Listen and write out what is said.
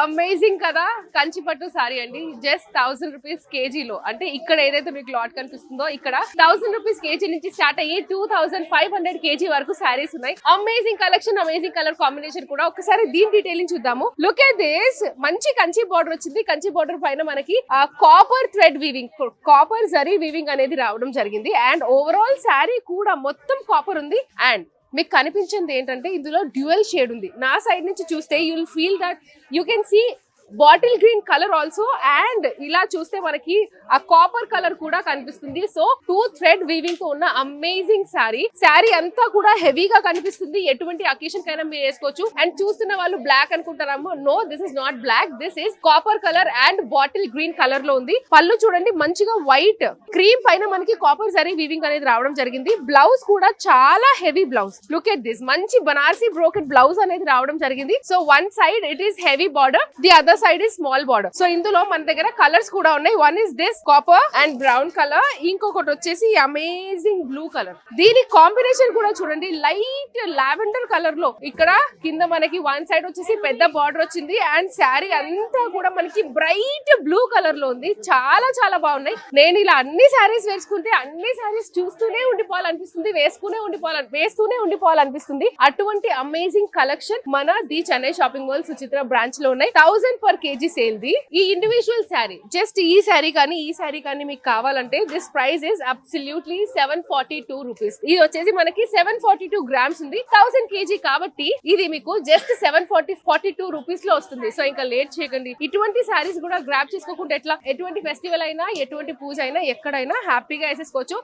Amazing కదా, కంచిపట్టు సారీ అండి. Just 1000 rupees కేజీలో. అంటే ఇక్కడ ఏదైతే మీకు లాట్ కనిపిస్తుందో ఇక్కడ 1000 రూపీస్ కేజీ నుంచి స్టార్ట్ అయ్యి 2500 కేజీ వరకు సారీస్ ఉన్నాయి. Amazing collection, amazing colour combination కూడా. ఒకసారి దీని డీటెయిలింగ్ చూద్దాము. Look at this. మంచి కంచి బార్డర్ వచ్చింది. కంచి బార్డర్ పైన మనకి copper thread weaving, copper zari weaving అనేది రావడం జరిగింది. అండ్ ఓవరాల్ శారీ కూడా మొత్తం కాపర్ ఉంది. అండ్ మీకు కనిపించింది ఏంటంటే ఇందులో డ్యూయల్ షేడ్ ఉంది. నా సైడ్ నుంచి చూస్తే you will feel that you can see bottle green colour also. And ఇలా చూస్తే మనకి ఆ కాపర్ కలర్ కూడా కనిపిస్తుంది. సో 2 థ్రెడ్ వీవింగ్ తో ఉన్న అమేజింగ్ శారీ. శారీ అంతా కూడా హెవీగా కనిపిస్తుంది. ఎటువంటి అకేషన్ కైనా మీరు వేసుకోవచ్చు. అండ్ చూస్తున్న వాళ్ళు బ్లాక్ అనుకుంటారేమో, no, this is not black, this is copper colour and bottle green colour లో ఉంది. పళ్ళు చూడండి మంచిగా వైట్ క్రీమ్ పైన మనకి కాపర్ జరీ వీవింగ్ అనేది రావడం జరిగింది. బ్లౌజ్ కూడా చాలా heavy blouse. Look at this. మంచి బనారసి బ్రోకెట్ బ్లౌజ్ అనేది రావడం జరిగింది. So one side it is heavy border, the other side is small border. So ఇందులో మన దగ్గర కలర్స్ కూడా ఉన్నాయి. One is this copper and brown colour, ఇంకొకటి వచ్చేసి అమేజింగ్ బ్లూ కలర్. దీని కాంబినేషన్ కూడా చూడండి, లైట్ లావెండర్ కలర్ లో ఇక్కడ కింద మనకి వన్ సైడ్ వచ్చేసి పెద్ద బార్డర్ వచ్చింది. అండ్ శారీ అంతా కూడా మనకి బ్రైట్ బ్లూ కలర్ లో ఉంది. చాలా చాలా బాగున్నాయి. నేను ఇలా అన్ని శారీస్ వేసుకుంటే అన్ని శారీస్ చూస్తూనే ఉండిపోవాలనిపిస్తుంది, వేస్తూనే ఉండిపోవాలనిపిస్తుంది. అటువంటి అమేజింగ్ కలెక్షన్ మన the Chennai shopping mall Suchitra branch లో ఉన్నాయి. 1000 per kg సేల్ ది. ఈ ఇండివిజువల్ శారీ, జస్ట్ ఈ శారీ కానీ మీకు కావాలంటే this price is absolutely 742 rupees. ఇది వచ్చేసి మనకి 742 గ్రామ్స్ ఉంది. 1000 kg కాబట్టి ఇది మీకు జస్ట్ 742 రూపీస్ లో వస్తుంది. సో ఇంకా లేట్ చేయకండి. ఇటువంటి శారీస్ కూడా గ్రాప్ చేసుకోకుండా ఎట్లా, ఎటువంటి ఫెస్టివల్ అయినా, ఎటువంటి పూజ అయినా, ఎక్కడైనా హ్యాపీగా వేసేసుకోవచ్చు.